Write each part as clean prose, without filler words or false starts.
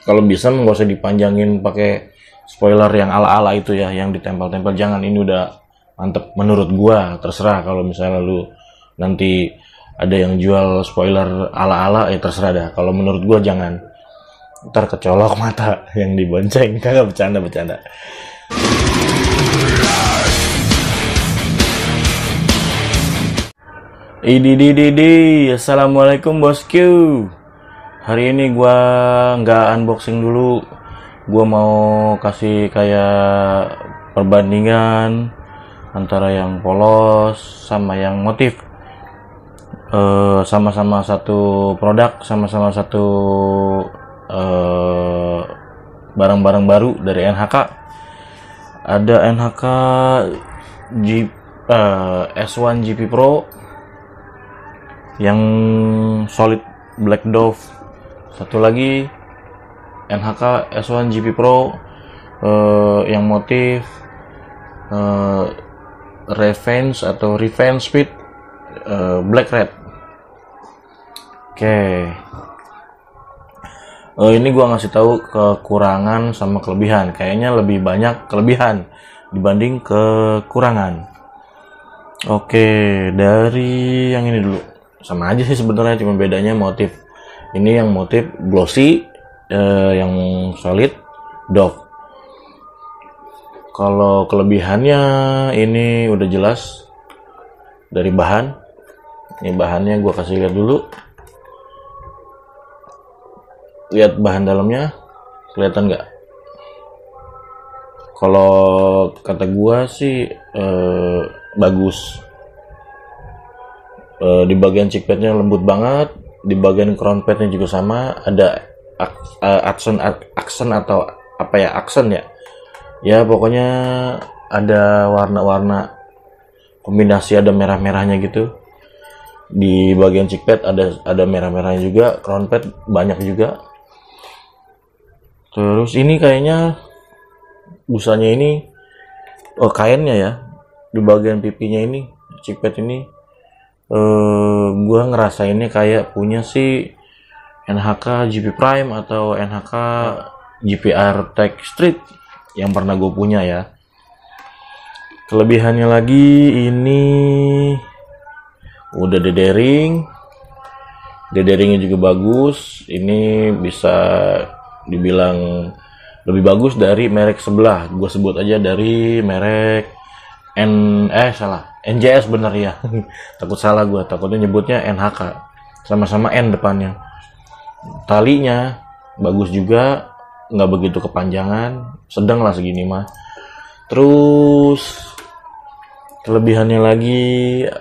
Kalau bisa nggak usah dipanjangin pakai spoiler yang ala-ala itu ya, yang ditempel-tempel. Jangan, ini udah mantep menurut gua. Terserah kalau misalnya lu nanti ada yang jual spoiler ala-ala, ya terserah dah. Kalau menurut gua jangan, ntar kecolok mata yang dibonceng. Kagak, bercanda. Assalamualaikum bosku. Hari ini gua nggak unboxing dulu. Gua mau kasih kayak perbandingan antara yang polos sama yang motif. Sama-sama satu produk, sama-sama satu barang-barang baru dari NHK. Ada NHK S1 GP Pro yang solid black dove. Satu lagi NHK S1 GP Pro yang motif revenge speed black red. Oke. Ini gua ngasih tahu kekurangan sama kelebihan. Kayaknya lebih banyak kelebihan dibanding kekurangan. Oke, dari yang ini dulu. Sama aja sih sebenarnya, cuma bedanya motif. Ini yang motif glossy, yang solid dove. Kalau kelebihannya ini udah jelas dari bahan. Ini bahannya gue kasih lihat dulu. Lihat bahan dalamnya, kelihatan nggak? Kalau kata gue sih bagus. Di bagian cheek padnya lembut banget, di bagian crown padnya juga sama, ada aksen atau apa ya, aksen ya. Ya pokoknya ada warna-warna kombinasi, ada merah-merahnya gitu. Di bagian cheek pad ada merah-merahnya juga, crown pad banyak juga. Terus ini kayaknya busanya ini kainnya ya, di bagian pipinya ini, cheek pad ini. Gua ngerasainnya kayak punya si NHK GP Prime atau NHK GPR Tech Street yang pernah gue punya ya. Kelebihannya lagi, ini udah dederingnya juga bagus. Ini bisa dibilang lebih bagus dari merek sebelah. Gue sebut aja dari merek NJS bener ya. Takut salah gue, takutnya nyebutnya NHK, sama-sama N depannya. Talinya bagus juga, nggak begitu kepanjangan, sedang lah segini mah. Terus kelebihannya lagi,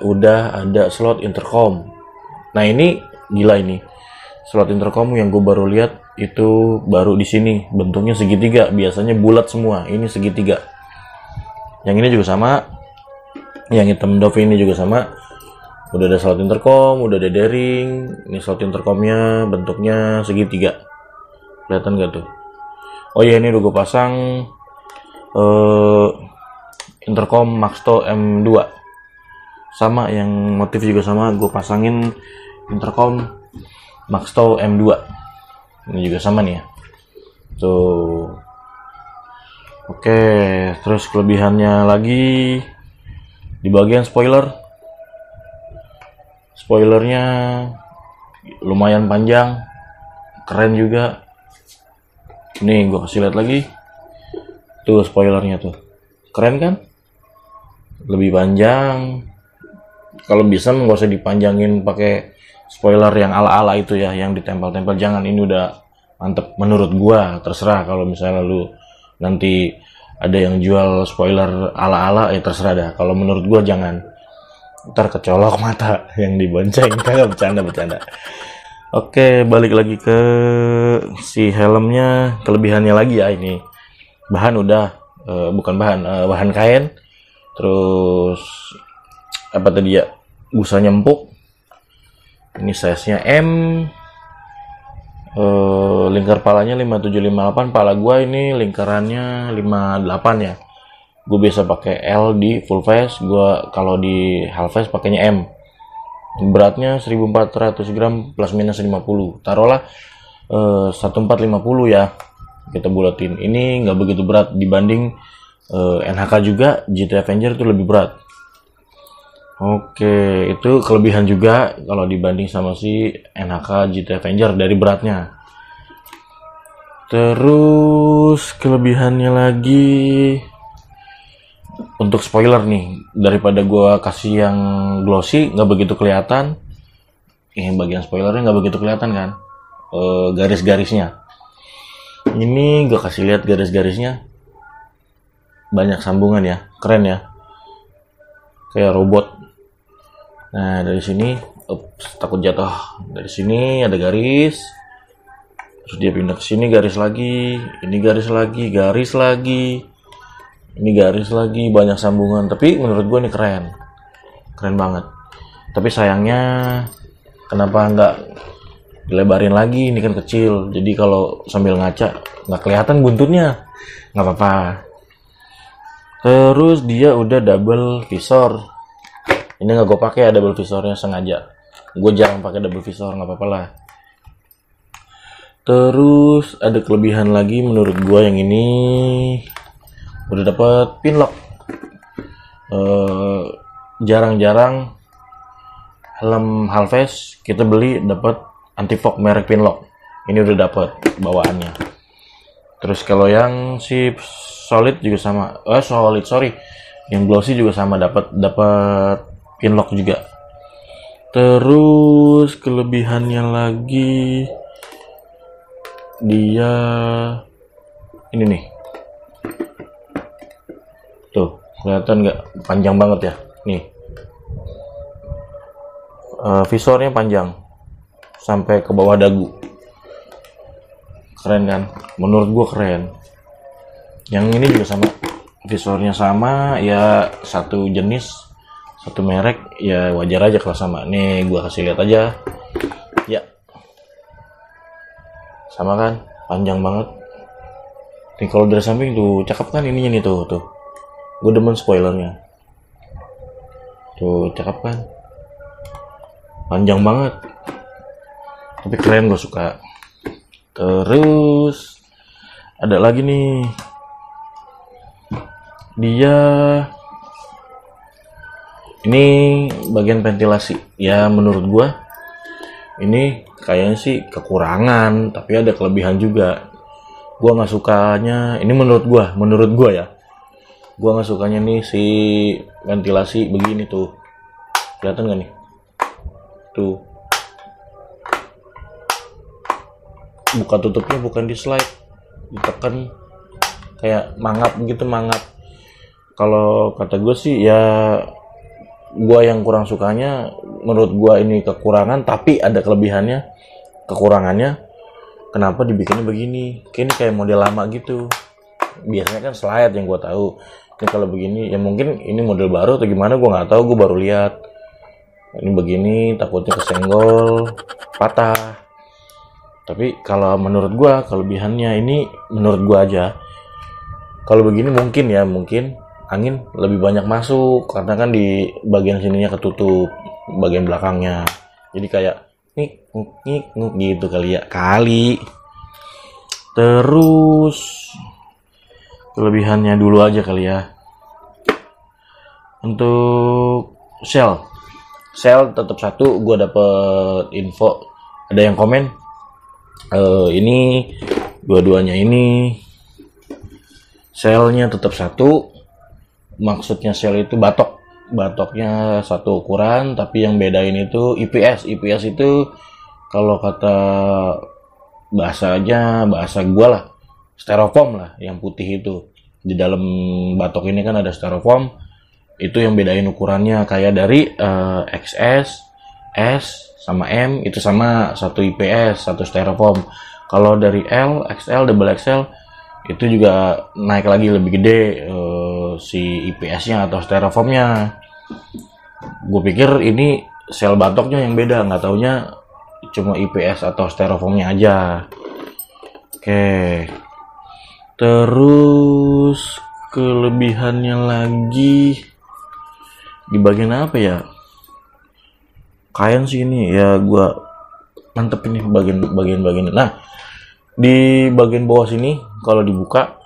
udah ada slot intercom. Nah ini gila, ini slot intercom yang gue baru lihat itu baru di sini, bentuknya segitiga. Biasanya bulat semua, ini segitiga. Yang ini juga sama, yang hitam dove ini juga sama. Udah ada slot intercom, udah ada dering. Ini slot intercomnya bentuknya segitiga, kelihatan gak tuh? Oh ya, ini udah gue pasang intercom Maxto M2, sama yang motif juga sama. Gue pasangin intercom Maxto M2, ini juga sama nih ya tuh. Oke, terus kelebihannya lagi di bagian spoilernya lumayan panjang, keren juga. Nih gue kasih lihat lagi tuh, spoilernya tuh keren kan, lebih panjang. Kalau bisa nggak usah dipanjangin pakai spoiler yang ala-ala itu ya, yang ditempel-tempel. Jangan, ini udah mantep menurut gua. Terserah kalau misalnya lu nanti ada yang jual spoiler ala-ala, ya terserah dah. Kalau menurut gua jangan, ntar kecolok mata yang dibonceng. Kagak, bercanda. Oke, balik lagi ke si helmnya. Kelebihannya lagi ya, ini bahan udah bukan bahan kain. Terus apa tadi ya, busanya empuk. Ini size nya M. Lingkar palanya 5758. Pala gua ini lingkarannya 58 ya. Gue biasa pakai L di full face. Gua kalau di half face pakainya M. Beratnya 1400 gram plus minus 50. Taruhlah 1450 ya, kita bulatin. Ini nggak begitu berat dibanding NHK juga. GT Avenger itu lebih berat. Oke, itu kelebihan juga kalau dibanding sama si NHK GT Avenger dari beratnya. Terus kelebihannya lagi untuk spoiler nih, daripada gua kasih yang glossy nggak begitu kelihatan. Bagian spoilernya nggak begitu kelihatan kan, garis-garisnya. Ini gua kasih lihat garis-garisnya, banyak sambungan ya, keren ya, kayak robot. Nah dari sini, takut jatuh. Dari sini ada garis, terus dia pindah ke sini, garis lagi, ini garis lagi, garis lagi, ini garis lagi, banyak sambungan. Tapi menurut gue ini keren, keren banget. Tapi sayangnya kenapa nggak dilebarin lagi? Ini kan kecil, jadi kalau sambil ngaca nggak kelihatan buntutnya. Nggak apa-apa. Terus dia udah double visor. Ini nggak gue pakai ya double visornya, sengaja. Gue jarang pakai double visor, nggak apa-apa lah. Terus ada kelebihan lagi menurut gue yang ini, udah dapat pin lock. Jarang-jarang helm Halves kita beli dapat anti fog merek pin lock. Ini udah dapat bawaannya. Terus kalau yang si solid juga sama, yang glossy juga sama, dapat pin lock juga. Terus kelebihannya lagi, dia ini nih, tuh kelihatan nggak, panjang banget ya nih, visornya panjang sampai ke bawah dagu. Keren kan, menurut gua keren. Yang ini juga sama, visornya sama ya, satu jenis satu merek ya, wajar aja kalau sama. Nih gua kasih lihat aja ya, sama kan, panjang banget nih. Kalau dari samping tuh cakep kan ininya nih, tuh gue demen spoilernya tuh, cakep kan, panjang banget tapi keren, gue suka. Terus ada lagi nih, dia ini bagian ventilasi ya. Menurut gua ini kayaknya sih kekurangan, tapi ada kelebihan juga. Gua nggak sukanya ini, menurut gua ya, gua nggak sukanya nih si ventilasi begini tuh. Kelihatan nggak nih, tuh buka tutupnya bukan di slide, ditekan kayak mangap gitu, mangap. Kalau kata gue sih ya, gua yang kurang sukanya, menurut gua ini kekurangan, tapi ada kelebihannya. Kekurangannya kenapa dibikinnya begini, kayak model lama gitu. Biasanya kan slide yang gua tahu. Ini kalau begini ya mungkin ini model baru atau gimana, gua nggak tahu, gua baru lihat. Ini begini takutnya kesenggol, patah. Tapi kalau menurut gua kelebihannya ini, menurut gua aja, kalau begini mungkin angin lebih banyak masuk, karena kan di bagian sininya ketutup, bagian belakangnya, jadi kayak ngik gitu kali. Terus kelebihannya dulu aja kali ya. Untuk shell tetap satu. Gue dapet info, ada yang komen ini dua-duanya ini shellnya tetap satu. Maksudnya shell itu batoknya satu ukuran, tapi yang bedain itu IPS itu kalau kata bahasa gua lah, styrofoam lah, yang putih itu. Di dalam batok ini kan ada styrofoam, itu yang bedain ukurannya. Kayak dari XS, S sama M itu sama, satu IPS, satu styrofoam. Kalau dari L, XL, double XL itu juga naik lagi, lebih gede si IPS-nya atau styrofoamnya. Gue pikir ini sel batoknya yang beda, nggak taunya cuma IPS atau styrofoamnya aja. Oke. Terus kelebihannya lagi di bagian apa ya? Kain sih ini ya, gue mantep ini bagian. Nah, Di bagian bawah sini kalau dibuka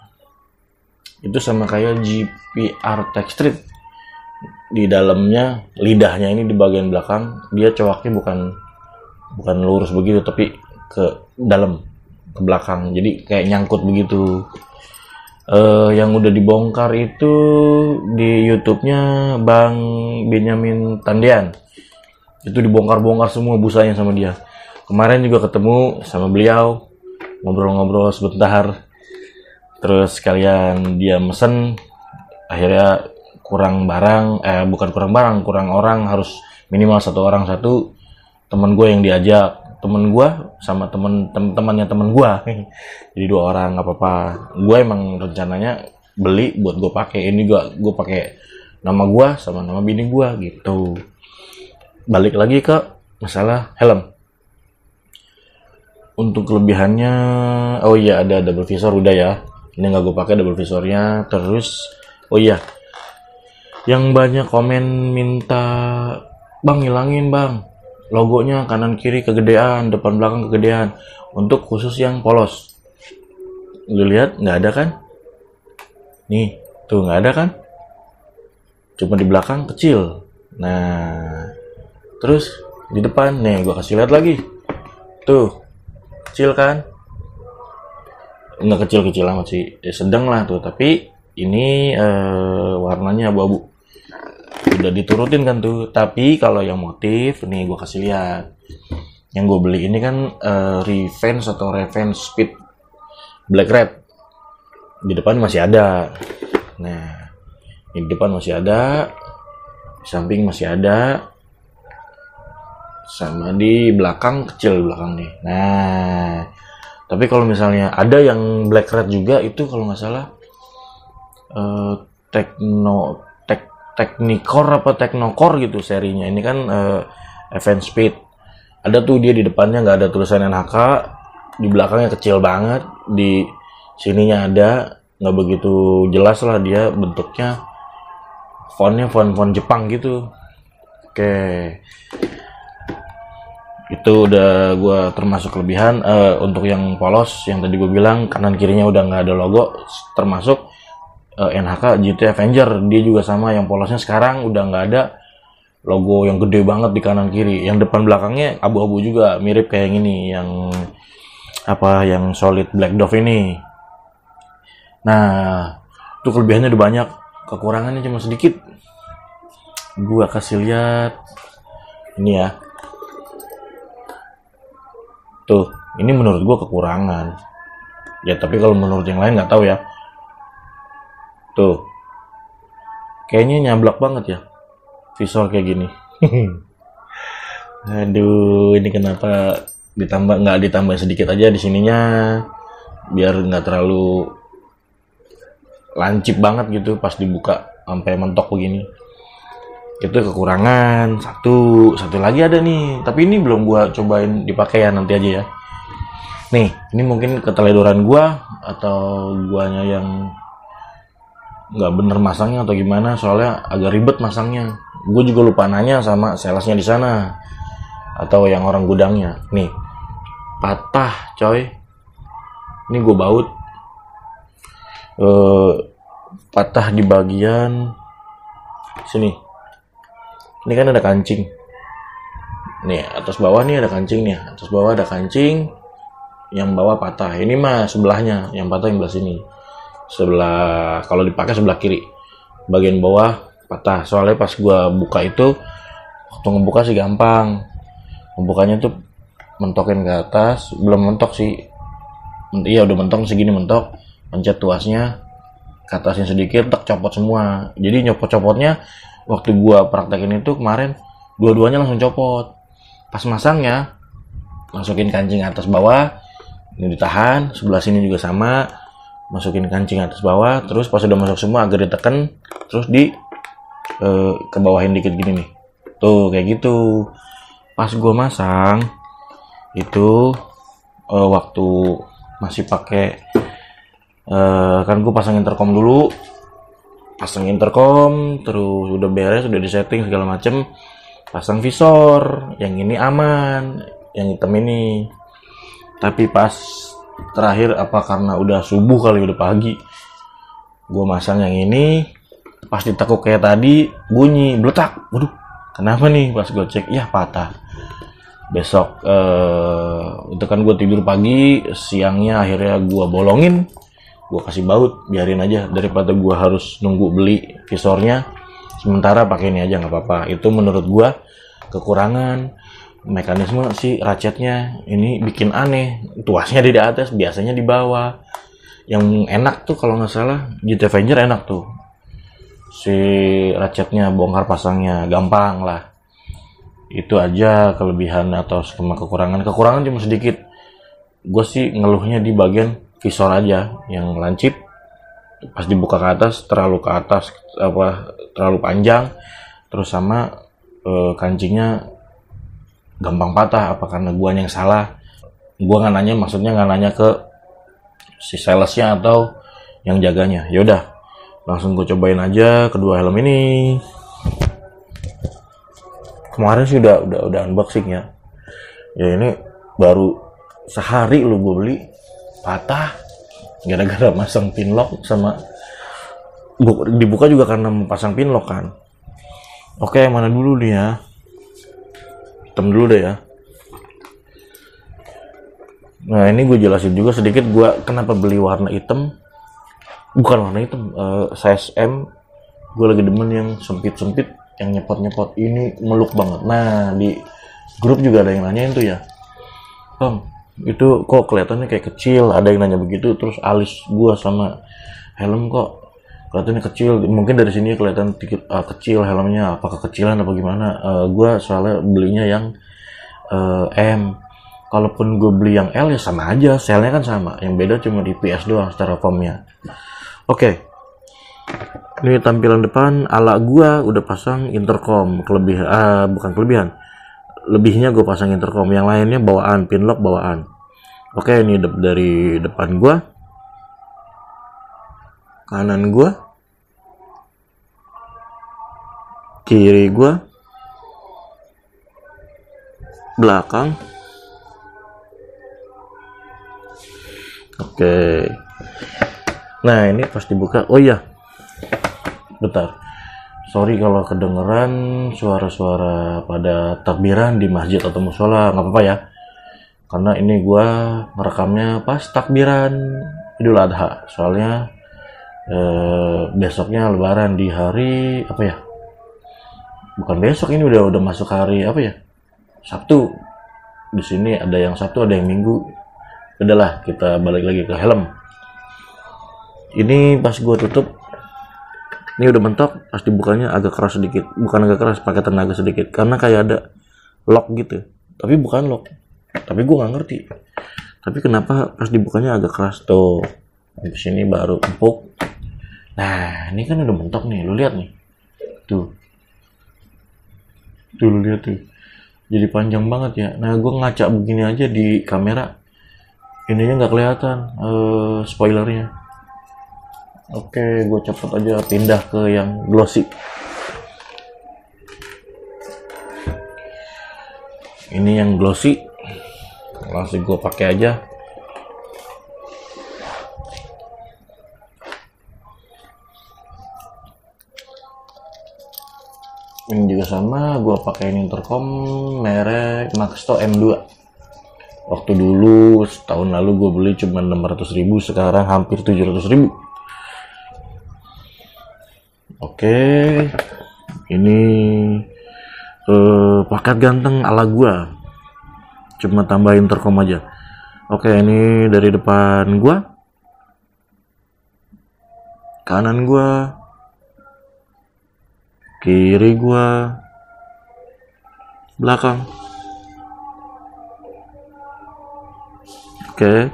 itu sama kayak GPR Tech Street. Di dalamnya, lidahnya ini di bagian belakang dia cowoknya bukan lurus begitu, tapi ke dalam, ke belakang, jadi kayak nyangkut begitu. Yang udah dibongkar itu di YouTube-nya Bang Benyamin Tandian, itu dibongkar-bongkar semua busanya sama dia. Kemarin juga ketemu sama beliau, ngobrol-ngobrol sebentar, terus sekalian dia mesen, akhirnya kurang barang, bukan kurang barang, kurang orang, harus minimal satu orang satu. Temen gue yang diajak, temen gue sama temannya temen gue, jadi 2 orang nggak apa-apa. Gue emang rencananya beli buat gue pakai, ini gue pakai nama gue sama nama bini gue gitu. Balik lagi ke masalah helm. Untuk kelebihannya, oh iya, ada double visor udah ya, ini nggak gue pakai double visornya. Terus oh iya, yang banyak komen minta, bang hilangin bang logonya kanan kiri kegedean, depan belakang kegedean, untuk khusus yang polos. Lu lihat nggak ada kan? Nih tuh nggak ada kan, cuma di belakang kecil. Nah terus di depan nih gue kasih lihat lagi, tuh kecil kan, nggak kecil-kecil amat sih, sedang lah tuh, tapi ini warnanya abu-abu, udah diturutin kan tuh. Tapi kalau yang motif nih gue kasih lihat, yang gue beli ini kan Revenge atau Revenge Speed Black Red, di depan masih ada. Nah di depan masih ada, di samping masih ada, sama di belakang kecil belakang nih. Nah tapi kalau misalnya ada yang Black Red juga, itu kalau nggak salah Technicore apa Technocore gitu serinya. Ini kan Event Speed, ada tuh dia di depannya nggak ada tulisan NHK, di belakangnya kecil banget, di sininya ada, nggak begitu jelas lah dia bentuknya, fontnya font Jepang gitu. Oke, itu udah gue termasuk kelebihan. Untuk yang polos yang tadi gue bilang kanan kirinya udah nggak ada logo, termasuk NHK GT Avenger, dia juga sama, yang polosnya sekarang udah nggak ada logo yang gede banget di kanan kiri. Yang depan belakangnya abu-abu juga, mirip kayak yang ini, yang apa, yang Solid Black Dove ini. Nah itu kelebihannya udah banyak, kekurangannya cuma sedikit. Gua kasih lihat ini ya, tuh ini menurut gua kekurangan ya, tapi kalau menurut yang lain nggak tahu ya. Tuh kayaknya nyablak banget ya visor kayak gini. Aduh, ini kenapa nggak ditambah sedikit aja di sininya, biar nggak terlalu lancip banget gitu pas dibuka sampai mentok begini. Itu kekurangan. Satu lagi ada nih, tapi ini belum gua cobain dipakai ya, nanti aja ya. Nih ini mungkin keteledoran gua atau guanya yang nggak bener masangnya atau gimana, soalnya agak ribet masangnya. Gue juga lupa nanya sama salesnya di sana atau yang orang gudangnya. Nih patah coy, ini gue baut, patah di bagian sini. Ini kan ada kancing nih, atas bawah nih ada kancing nih, atas bawah ada kancing, yang bawah patah. Ini mah sebelahnya, yang patah yang belah sini, sebelah, kalau dipakai sebelah kiri bagian bawah patah. Soalnya pas gua buka itu, waktu ngebuka sih gampang, membukanya tuh mentokin ke atas, belum mentok sih, iya udah mentok segini, mentok, pencet tuasnya ke atasnya sedikit, tak copot semua. Jadi nyopot-copotnya waktu gua praktekin itu kemarin, dua-duanya langsung copot. Pas masangnya masukin kancing atas bawah, ini ditahan, sebelah sini juga sama, masukin kancing atas bawah, terus pas udah masuk semua agak ditekan, terus ke bawahin dikit gini nih, tuh kayak gitu. Pas gue masang itu waktu masih pakai kan gue pasang intercom dulu, terus udah beres, udah disetting segala macem, pasang visor yang ini aman, yang hitam ini. Tapi pas terakhir apa karena udah subuh kali, udah pagi, gue masang yang ini, pas ditekuk kayak tadi bunyi beletak. Waduh, kenapa nih? Pas gue cek, ya patah. Besok itu kan gue tidur pagi, siangnya akhirnya gue bolongin, gue kasih baut, biarin aja daripada gue harus nunggu beli visornya. Sementara pakai ini aja nggak apa-apa. Itu menurut gue kekurangan mekanisme si ratchetnya ini, bikin aneh. Tuasnya di atas, biasanya di bawah. Yang enak tuh kalau nggak salah GT Avenger enak tuh, si ratchetnya bongkar pasangnya gampang lah. Itu aja kelebihan atau sama kekurangan cuma sedikit. Gue sih ngeluhnya di bagian visor aja yang lancip, pas dibuka ke atas terlalu terlalu panjang, terus sama kancingnya gampang patah. Apa karena gua yang salah? Gua maksudnya nggak nanya ke si salesnya atau yang jaganya. Yaudah, langsung gue cobain aja kedua helm ini. Kemarin sih udah unboxing ya. Ya ini baru sehari lu gue beli patah gara-gara masang pinlock, sama dibuka juga karena pasang pinlock kan. Oke, mana dulu nih ya? Hitam dulu deh ya. Nah ini gue jelasin juga sedikit gue kenapa beli warna hitam. Bukan warna hitam, size M. Gue lagi demen yang sempit-sempit, yang nyepot-nyepot. Ini meluk banget. Nah di grup juga ada yang nanyain tuh ya, Bang, itu kok kelihatannya kayak kecil. Ada yang nanya begitu. Terus alis gue sama helm kok kelihatannya kecil. Mungkin dari sini kelihatan dikit kecil helmnya. Apakah kecilan apa gimana? Gue soalnya belinya yang M. Kalaupun gue beli yang L ya sama aja, selnya kan sama. Yang beda cuma di PS doang secara formnya. Oke. Ini tampilan depan ala gue udah pasang intercom. Bukan kelebihan. Lebihnya gue pasang intercom. Yang lainnya bawaan, pinlock bawaan. Oke, ini dari depan gue. Kanan gue. Kiri gue. Belakang. Oke. Nah ini pas dibuka, oh iya, bentar, sorry kalau kedengeran suara-suara pada takbiran di masjid atau musola, nggak apa-apa ya, karena ini gua merekamnya pas takbiran Idul Adha. Soalnya besoknya Lebaran di hari apa ya? Bukan besok, ini udah masuk hari apa ya? Sabtu. Di sini ada yang Sabtu, ada yang Minggu. Udahlah, kita balik lagi ke helm. Ini pas gua tutup, ini udah mentok. Pas dibukanya agak keras sedikit, bukan agak keras, pakai tenaga sedikit, karena kayak ada lock gitu, tapi bukan lock. Tapi gua nggak ngerti. Tapi kenapa pas dibukanya agak keras tuh? Di sini baru empuk. Nah, ini kan udah mentok nih, lu lihat nih, tuh lu lihat tuh, jadi panjang banget ya. Nah, gua ngaca begini aja di kamera, ininya nggak kelihatan spoilernya. Oke, gue cepet aja pindah ke yang glossy. Ini yang glossy, langsung gue pakai aja. Ini juga sama, gue pakai intercom merek Maxto M2. Waktu dulu setahun lalu gue beli cuma 600.000, sekarang hampir 700.000. Oke, ini paket ganteng ala gua, cuma tambahin intercom aja. Oke, ini dari depan gua, kanan gua, kiri gua, belakang. Oke,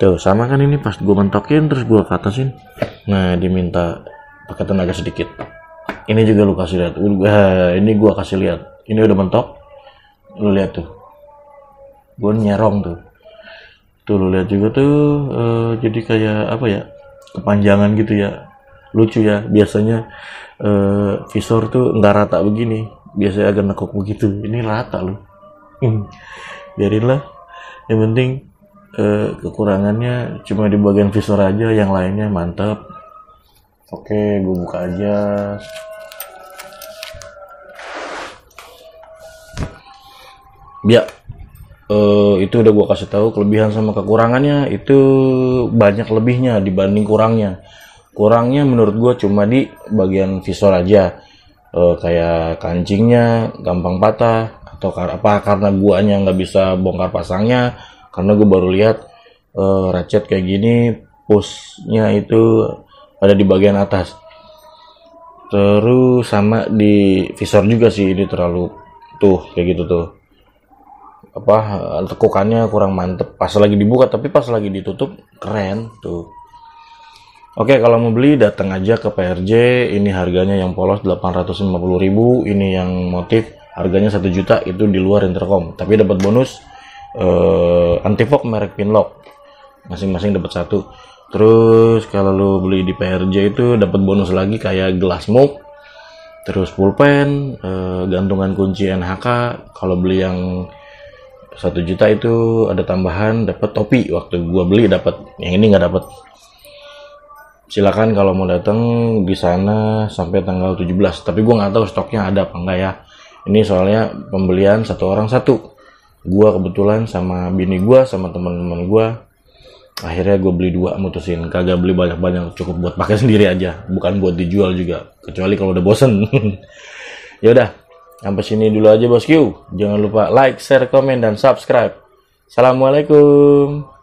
tuh sama kan, ini pas gua mentokin terus gua ke atasin. Nah, diminta pakai tenaga sedikit. Ini juga lu kasih lihat. Ini gua kasih lihat. Ini udah mentok. Lu lihat tuh. Gua nyerong tuh. Tuh lu lihat juga tuh. Jadi kayak apa ya? Kepanjangan gitu ya. Lucu ya. Biasanya visor tuh nggak rata begini. Biasanya agak nekuk begitu. Ini rata loh. Biarinlah. Yang penting Kekurangannya cuma di bagian visor aja, yang lainnya mantap. Oke, gue buka aja. Ya, itu udah gue kasih tahu kelebihan sama kekurangannya. Itu banyak lebihnya dibanding kurangnya. Kurangnya menurut gue cuma di bagian visor aja, kayak kancingnya gampang patah, atau apa karena guanya nggak bisa bongkar pasangnya, karena gue baru lihat ratchet kayak gini pushnya itu ada di bagian atas. Terus sama di visor juga sih, ini terlalu tuh kayak gitu tuh, apa, tekukannya kurang mantep pas lagi dibuka, tapi pas lagi ditutup keren tuh. Oke, kalau mau beli datang aja ke PRJ. Ini harganya yang polos 850.000, ini yang motif harganya 1 juta, itu di luar intercom, tapi dapat bonus anti-fog merek Pinlock, masing-masing dapat satu. Terus kalau lo beli di PRJ itu dapat bonus lagi kayak gelas mug, terus pulpen, gantungan kunci NHK. Kalau beli yang 1 juta itu ada tambahan, dapat topi. Waktu gua beli dapat, yang ini nggak dapat. Silakan kalau mau datang di sana sampai tanggal 17, tapi gua nggak tahu stoknya ada apa enggak ya. Ini soalnya pembelian satu orang satu. Gua kebetulan sama bini gua sama teman-teman gua, akhirnya gue beli 2, mutusin kagak beli banyak-banyak, cukup buat pakai sendiri aja, bukan buat dijual juga, kecuali kalau udah bosen. Ya udah, sampai sini dulu aja bosku. Jangan lupa like, share, komen, dan subscribe. Assalamualaikum.